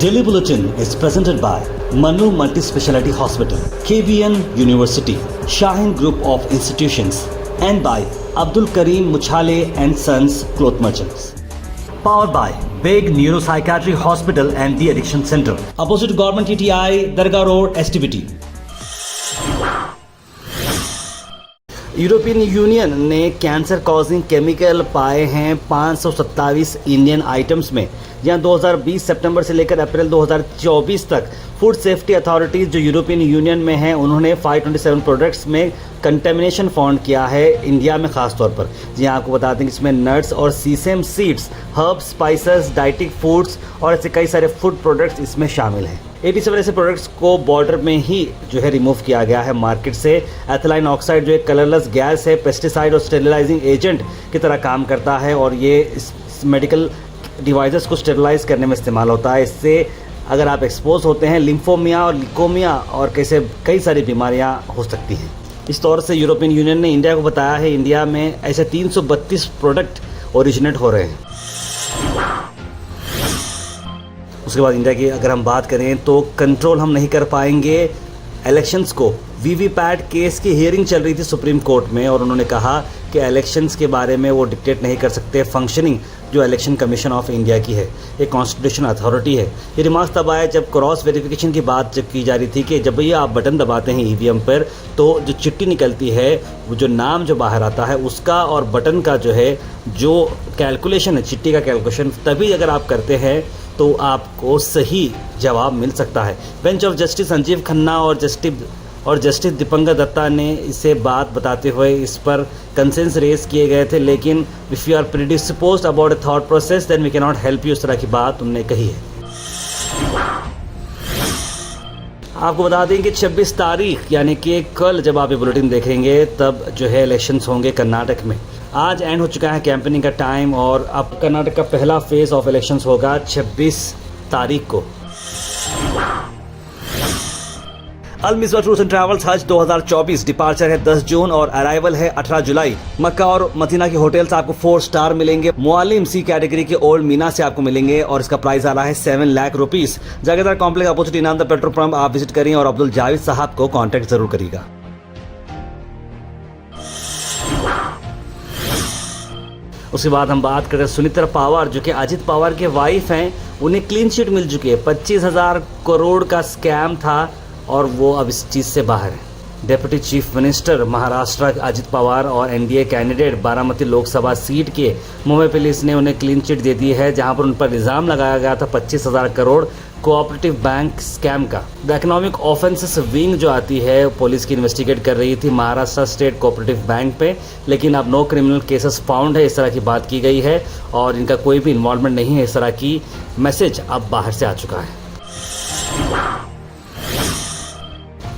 Daily Bulletin is presented by Manu Multi-Speciality Hospital, KBN University, Shaheen Group of Institutions, and by Abdul Karim Muchale and Sons Cloth Merchants. Powered by Big Neuropsychiatry Hospital and The Addiction Center, opposite Government TTI, Dargah Road, STBT. European union ने cancer causing chemical पाए हैं 527 Indian items में। जहां 2020 सितंबर से लेकर अप्रैल 2024 तक food safety authorities जो European union में हैं उन्होंने 527 प्रोडक्ट्स में कंटेमिनेशन फाउंड किया है, इंडिया में ख़ास तौर पर। जी आपको बता दें कि इसमें नट्स और sesame seeds, herbs, spices, dietetic foods और ऐसे कई सारे फूड प्रोडक्ट्स इसमें शामिल हैं। 87 ऐसे प्रोडक्ट्स को बॉर्डर में ही जो है रिमूव किया गया है मार्केट से। एथिलीन ऑक्साइड जो एक कलरलेस गैस है, पेस्टिसाइड और स्टेरिलाइजिंग एजेंट की तरह काम करता है और ये इस मेडिकल डिवाइसेस को स्टेरिलाइज करने में इस्तेमाल होता है। इससे अगर आप एक्सपोज होते हैं लिम्फोमिया और लिकोमिया और कई सारी बीमारियां हो सकती हैं। इस तौर से यूरोपियन यूनियन ने इंडिया को बताया है इंडिया में ऐसे 332 प्रोडक्ट ओरिजिनेट हो रहे हैं। उसके बाद इंडिया की अगर हम बात करें तो कंट्रोल हम नहीं कर पाएंगे इलेक्शंस को। वीवीपैट केस की हियरिंग चल रही थी सुप्रीम कोर्ट में और उन्होंने कहा कि इलेक्शंस के बारे में वो डिक्टेट नहीं कर सकते। फंक्शनिंग जो इलेक्शन कमीशन ऑफ इंडिया की है, एक कॉन्स्टिट्यूशन अथॉरिटी है। ये रिमार्क्स तब आया जब क्रॉस वेरिफिकेशन की बात जब की जा रही थी कि जब ये आप बटन दबाते हैं ईवीएम पर तो जो चिट्ठी निकलती है, वो जो नाम जो बाहर आता है उसका और बटन का जो है जो कैलकुलेशन है, चिट्ठी का कैलकुलेशन, तभी अगर आप करते हैं तो आपको सही जवाब मिल सकता है। Bench of justice Sanjeev Khanna और जस्टिस दीपंकर दत्ता ने इसे बात बताते हुए इस पर कंसेंस रेज किए गए थे, लेकिन if you are predisposed about a thought process then we can not help you, इस तरह की बात उन्होंने कही है। आपको बता दें कि 26 तारीख यानी कि कल जब आप ये बुलेटिन देखेंगे तब जो है इलेक्शंस होंगे कर्नाटक में। आज एंड हो चुका है कैंपेनिंग का टाइम और अब कर्नाटक का पहला फेज ऑफ इलेक्शंस होगा 26 तारीख को। अल मिसबा टूर्स एंड ट्रैवल्स हज 2024 डिपार्चर है 10 जून और अराइवल है 18 जुलाई। मक्का और मदीना के होटल्स आपको 4 स्टार मिलेंगे। मुआलिम सी कैटेगरी के ओल्ड मीना से आपको मिलेंगे और इसका प्राइस आ रहा है 7 लाख रुपीस। जागीरदार कॉम्प्लेक्स अपोजिट इनाम द पेट्रोल पंप आप विजिट करिए और अब्दुल जावेद साहब को कॉन्टेक्ट जरूर करिएगा। उसके बाद हम बात करें सुनीता पवार जो कि अजित पवार के वाइफ हैं, उन्हें क्लीन चिट मिल चुकी है। 25,000 करोड़ का स्कैम था और वो अब इस चीज़ से बाहर है। Deputy chief minister Maharashtra Ajit Pawar और NDA candidate Baramati Lok Sabha seat के मुंबई पुलिस ने उन्हें क्लीन चिट दे दी है, जहां पर उन पर इल्ज़ाम लगाया गया था 25,000 करोड़ कोऑपरेटिव बैंक स्कैम का। द इकोनॉमिक ऑफेंसेस विंग जो आती है पुलिस की इन्वेस्टिगेट कर रही थी महाराष्ट्र स्टेट कोऑपरेटिव बैंक पे, लेकिन अब नो क्रिमिनल केसेस फाउंड है, इस तरह की बात की गई है और इनका कोई भी इन्वॉल्वमेंट नहीं है, इस तरह की मैसेज अब बाहर से आ चुका है।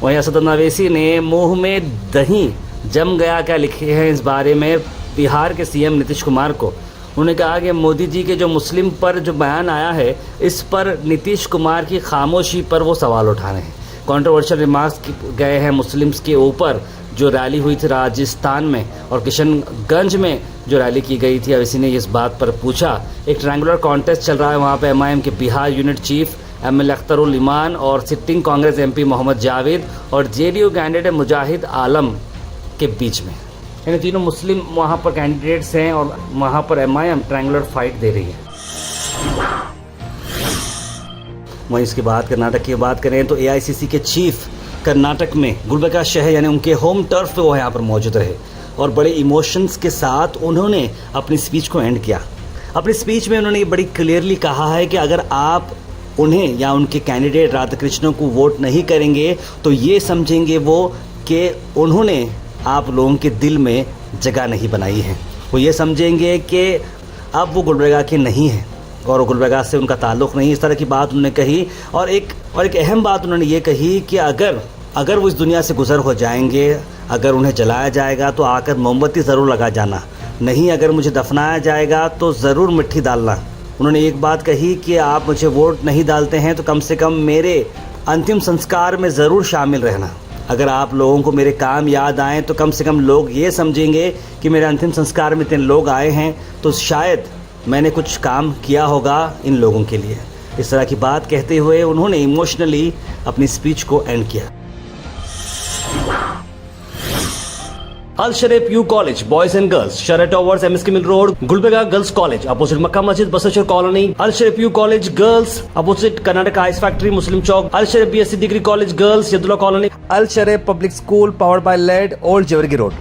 वहीं असद अवैसी ने मुंह में दही जम गया क्या लिखे हैं इस बारे में बिहार के सीएम नीतीश कुमार को। उन्होंने कहा कि मोदी जी के जो मुस्लिम पर जो बयान आया है इस पर नीतीश कुमार की खामोशी पर वो सवाल उठा रहे हैं। कंट्रोवर्शियल रिमार्क्स गए हैं मुस्लिम्स के ऊपर। जो रैली हुई थी राजस्थान में और किशनगंज में जो रैली की गई थी, अवैसी ने इस बात पर पूछा। एक ट्रायंगुलर कॉन्टेस्ट चल रहा है वहाँ पर एमआईएम के Bihar unit chief MLA Akhtarul Iman और सिटिंग कांग्रेस एमपी मोहम्मद जावेद और जेडीयू कैंडिडेट मुजाहिद आलम के बीच में। यानी तीनों मुस्लिम वहाँ पर कैंडिडेट्स हैं और वहाँ पर एमआईएम ट्रायंगुलर फाइट दे रही है। वहीं इसके बाद कर्नाटक की बात करें तो एआईसीसी के चीफ कर्नाटक में गुलबर्गा शहर यानी उनके होम टर्फ पे वो यहाँ पर मौजूद रहे और बड़े इमोशंस के साथ उन्होंने अपनी स्पीच को एंड किया। अपनी स्पीच में उन्होंने ये बड़ी क्लियरली कहा है कि अगर आप उन्हें या उनके कैंडिडेट राधाकृष्णन को वोट नहीं करेंगे तो ये समझेंगे वो कि उन्होंने आप लोगों के दिल में जगह नहीं बनाई है। वो ये समझेंगे कि अब वो गुलबर्गा के नहीं हैं और गुलबर्गा से उनका ताल्लुक़ नहीं, इस तरह की बात उन्होंने कही। और एक अहम बात उन्होंने ये कही कि अगर वो इस दुनिया से गुज़र हो जाएंगे, अगर उन्हें जलाया जाएगा तो आकर मोमबत्ती ज़रूर लगा जाना, नहीं अगर मुझे दफनाया जाएगा तो ज़रूर मिट्टी डालना। उन्होंने एक बात कही कि आप मुझे वोट नहीं डालते हैं तो कम से कम मेरे अंतिम संस्कार में ज़रूर शामिल रहना। अगर आप लोगों को मेरे काम याद आएँ तो कम से कम लोग ये समझेंगे कि मेरे अंतिम संस्कार में इतने लोग आए हैं तो शायद मैंने कुछ काम किया होगा इन लोगों के लिए। इस तरह की बात कहते हुए उन्होंने इमोशनली अपनी स्पीच को एंड किया। Al Sharif U college boys and girls, शरह towers, MSK mill road, Gulbarga girls college opposite Makka Masjid, Basaveshwar colony. Al Sharif U college girls opposite Karnataka ice factory, Muslim Chowk. Al Sharif BSc degree college girls, Yadulla colony. Al Sharif public school powered by led, old Jewargi road.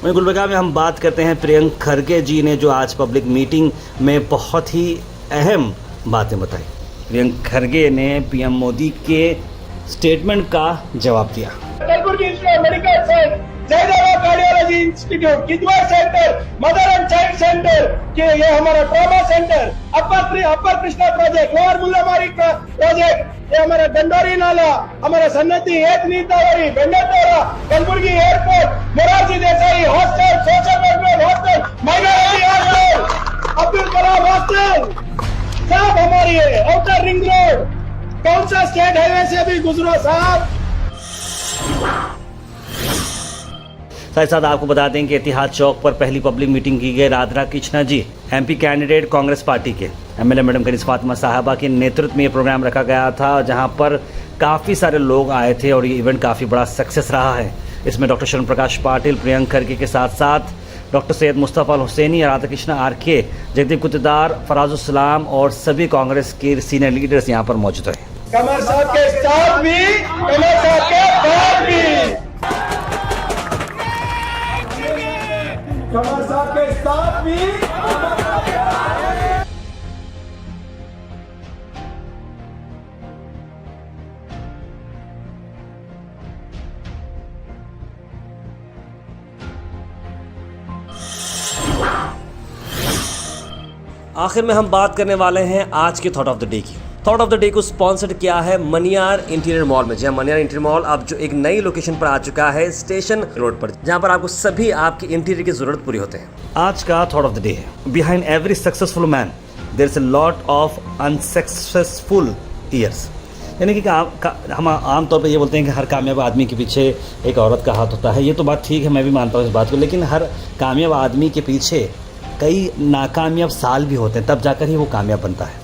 वहीं गुलबर्गा में हम बात करते हैं प्रियंक खरगे जी ने जो आज पब्लिक मीटिंग में बहुत ही अहम बातें बताई। प्रियंक खरगे ने PM मोदी के स्टेटमेंट का जवाब दिया। Kalaburagi institute of medical science, Jayadeva cardiology institute, Kidwai centre, mother and child centre, कि ये हमारा trauma centre, upper Krishna project, lower Mullamari project, ये हमारा डंडोरी नाला, हमारा सन्नति एक Neetavari, Bendtora, Kalaburagi airport, Morarji Desai hostel, social welfare hostel, minority hostel, Abdul Kalam hostel, सब हमारी है। आउटर रिंग रोड, कौन सा स्टेट हाईवे से भी गुजरो साहब। साथ ही साथ आपको बता दें कि इतिहाद चौक पर पहली पब्लिक मीटिंग की गई। Radha Krishna ji MP candidate Congress party के MLA मैडम कनीज़ फातिमा साहबा के नेतृत्व में ये प्रोग्राम रखा गया था, जहां पर काफ़ी सारे लोग आए थे और ये इवेंट काफ़ी बड़ा सक्सेस रहा है। इसमें डॉक्टर शरण प्रकाश पाटिल, प्रियंक खरगे के साथ साथ डॉक्टर सैयद मुस्तफ़ा अल हुसैनी, राधा कृष्णा RK, जगदीप कुतदार, फराजुस्सलाम और सभी कांग्रेस के सीनियर लीडर्स यहाँ पर मौजूद रहे। कमर साहब के साथ भी, कमर साहब के बाद भी, कमर साहब के साथ भी। आखिर में हम बात करने वाले हैं आज के थॉट ऑफ द डे की। थॉट ऑफ द डे को स्पॉन्सर्ड किया है मनियार इंटीरियर मॉल में। जहां मनियार इंटीरियर मॉल अब जो एक नई लोकेशन पर आ चुका है, स्टेशन रोड पर, जहां पर आपको सभी आपकी इंटीरियर की जरूरत पूरी होते हैं। आज का थॉट ऑफ द डे है, behind every successful man there is a lot of unsuccessful years. यानी कि हम आमतौर पर ये बोलते हैं कि हर कामयाब आदमी के पीछे एक औरत का हाथ होता है। ये तो बात ठीक है, मैं भी मानता हूँ इस बात को, लेकिन हर कामयाब आदमी के पीछे कई नाकामयाब साल भी होते हैं, तब जाकर ही वो कामयाब बनता है।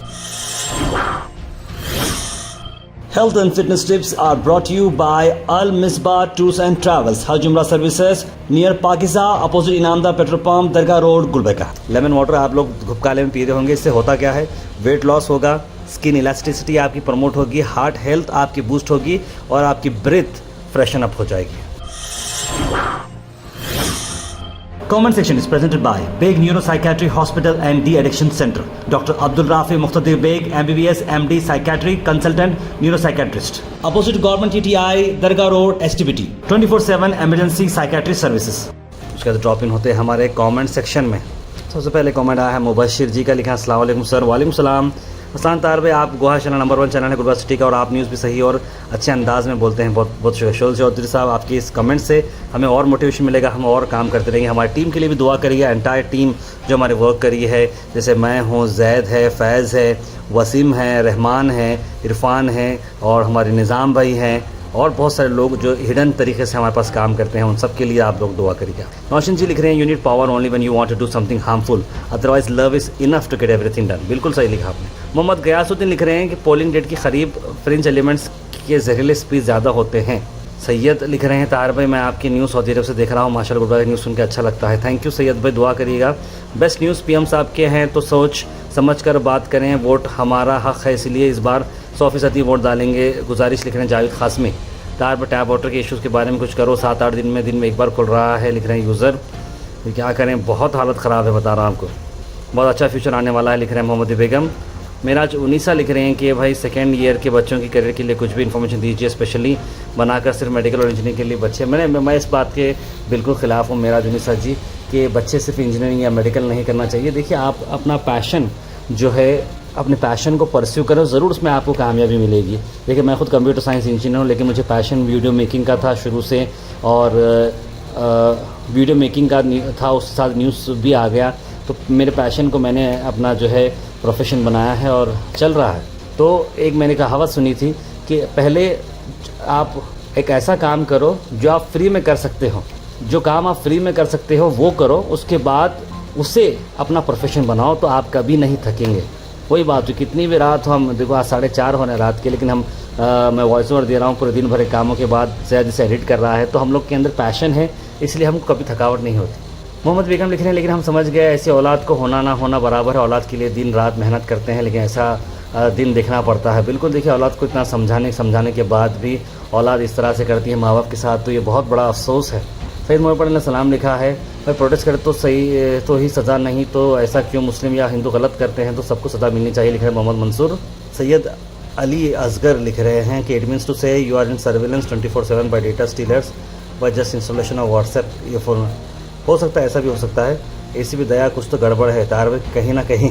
Health and fitness tips are brought to you by Al Misbah Tours and Travels, Hajj Umrah Services, near Pakiza, opposite Inamda Petrol Pump, Dargah road, Gulbarga. Lemon water आप लोग घुपकाले में पी रहे होंगे, इससे होता क्या है, वेट लॉस होगा, स्किन इलास्टिसिटी आपकी प्रमोट होगी, हार्ट हेल्थ आपकी बूस्ट होगी और आपकी ब्रीथ फ्रेशन अप हो जाएगी। Comment section is presented by Beg Neuropsychiatry Hospital and De-Addiction Center. Dr. Abdul Rafi Muqtadir Beg, MBBS, MD, Psychiatry, Consultant, Neuropsychiatrist. Opposite Government TTI, Dargah Road, STBT. 24/7 Emergency Psychiatry Services. उसके बाद drop in होते हैं हमारे comment section में। सबसे पहले comment आया है मुबशिर जी का, लिखा है अस्सलाम वालेकुम सर। वालेकुम सलाम। अस्सलाम तार भाई, आप गोहा चैनल नंबर 1 चैनल है गुलबर्गा सिटी का और आप न्यूज़ भी सही और अच्छे अंदाज में बोलते हैं। बहुत बहुत शुक्रिया शोल चौधरी साहब, आपके इस कमेंट से हमें और मोटिवेशन मिलेगा, हम और काम करते रहेंगे। हमारी टीम के लिए भी दुआ करिए, एंटायर टीम जो हमारे वर्क करी है, जैसे मैं हूँ, जैद है, फैज़ है, वसीम है, रहमान है, इरफान है और हमारे निज़ाम भाई हैं और बहुत सारे लोग जो हिडन तरीके से हमारे पास काम करते हैं, उन सब के लिए आप लोग दुआ करिएगा। नौशन जी लिख रहे हैं, you need power only when you want to do something harmful, otherwise love is enough to get everything done. बिल्कुल सही लिखा आपने। मोहम्मद गयासुद्दीन लिख रहे हैं कि पोलिंग डेट के करीब फ्रिंज एलिमेंट्स के जहरीले स्पीच ज़्यादा होते हैं। सैयद लिख रहे हैं, तार भाई मैं आपकी न्यूज़ सऊदी अरब से देख रहा हूँ, माशाल्लाह गुलबर्गा की न्यूज़ सुन के अच्छा लगता है। थैंक यू सैयद भाई, दुआ करिएगा। बेस्ट न्यूज़ PM साहब के हैं तो सोच समझ कर बात करें, वोट हमारा हक़ है इसलिए इस बार 100% वोट डालेंगे। गुजारिश लिख रहे हैं जावेद खासमी। तार पर टैप वाटर के इश्यूज़ के बारे में कुछ करो, 7-8 दिन में एक बार खुल रहा है, लिख रहे हैं यूज़र। क्या करें, बहुत हालत ख़राब है, बता रहा हूँ आपको। बहुत अच्छा फ्यूचर आने वाला है, लिख रहे हैं मोहम्मद बेगम। मेराज उनीसा लिख रहे हैं कि भाई सेकेंड ईयर के बच्चों की करियर के लिए कुछ भी इन्फॉर्मेशन दीजिए, स्पेशली बनाकर सिर्फ मेडिकल और इंजीनियरिंग के लिए बच्चे। मैं इस बात के बिल्कुल ख़िलाफ़ हूँ मेराज उनीसा जी, कि बच्चे सिर्फ इंजीनियरिंग या मेडिकल नहीं करना चाहिए। देखिए, आप अपना पैशन जो है, अपने पैशन को परस्यू करो, ज़रूर उसमें आपको कामयाबी मिलेगी। देखिए, मैं खुद कंप्यूटर साइंस इंजीनियर हूँ, लेकिन मुझे पैशन वीडियो मेकिंग का था शुरू से, और वीडियो मेकिंग का था, उसके साथ न्यूज़ भी आ गया, तो मेरे पैशन को मैंने अपना जो है प्रोफेशन बनाया है और चल रहा है। तो एक मैंने कहावत सुनी थी कि पहले आप एक ऐसा काम करो जो आप फ्री में कर सकते हो, जो काम आप फ्री में कर सकते हो वो करो, उसके बाद उसे अपना प्रोफेशन बनाओ तो आप कभी नहीं थकेंगे। वही बात है, कितनी भी रात हो, हम देखो आज 4:30 होने रात के, लेकिन मैं वॉइस ओवर दे रहा हूँ पूरे दिन भर कामों के बाद, शायद इसे एडिट कर रहा है, तो हम लोग के अंदर पैशन है, इसलिए हमको कभी थकावट नहीं होती। मोहम्मद बेगम लिख रहे हैं, लेकिन हम समझ गए ऐसे औलाद को होना ना होना बराबर है, औलाद के लिए दिन रात मेहनत करते हैं, लेकिन ऐसा दिन देखना पड़ता है। बिल्कुल देखिए, औलाद को इतना समझाने के बाद भी औलाद इस तरह से करती है माँ बाप के साथ, तो ये बहुत बड़ा अफसोस है। सैयद मोहम्मद ने सलाम लिखा है, भाई प्रोटेस्ट करे तो सही तो ही सज़ा, नहीं तो ऐसा क्यों मुस्लिम या हिंदू गलत करते हैं तो सबको सज़ा मिलनी चाहिए, लिख रहे हैं मोहम्मद मंसूर। सैयद अली असगर लिख रहे हैं कि it means to say you are in surveillance 24/7 by data stealers by just installation of WhatsApp. ये फ़ोन हो सकता है, ऐसा भी हो सकता है। एसी भी दया कुछ तो गड़बड़ है तार कहीं ना कहीं।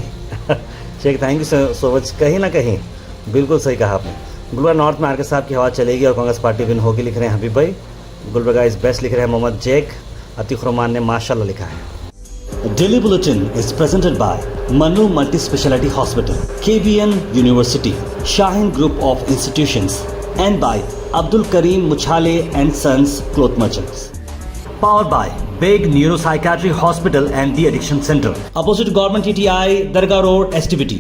Sheikh thank you so much, कहीं ना कहीं बिल्कुल सही कहा आपने। गुलबर्गा नॉर्थ में आर के साहब की हवा चलेगी और कांग्रेस पार्टी विन होगी, लिख रहे हैं हबीब भाई। गुलबर्गा इज बेस्ट, लिख रहे हैं मोहम्मद जेक। अतीक रहमान ने माशाल्लाह लिखा है। Daily bulletin is presented by Manu multi speciality hospital, KBN university, Shaheen group of institutions and by Abdul Karim Muchhale and sons cloth merchants. Powered by Big Neuropsychiatry Hospital and the Addiction Center, opposite Government TTI, Dargah Road, STBT.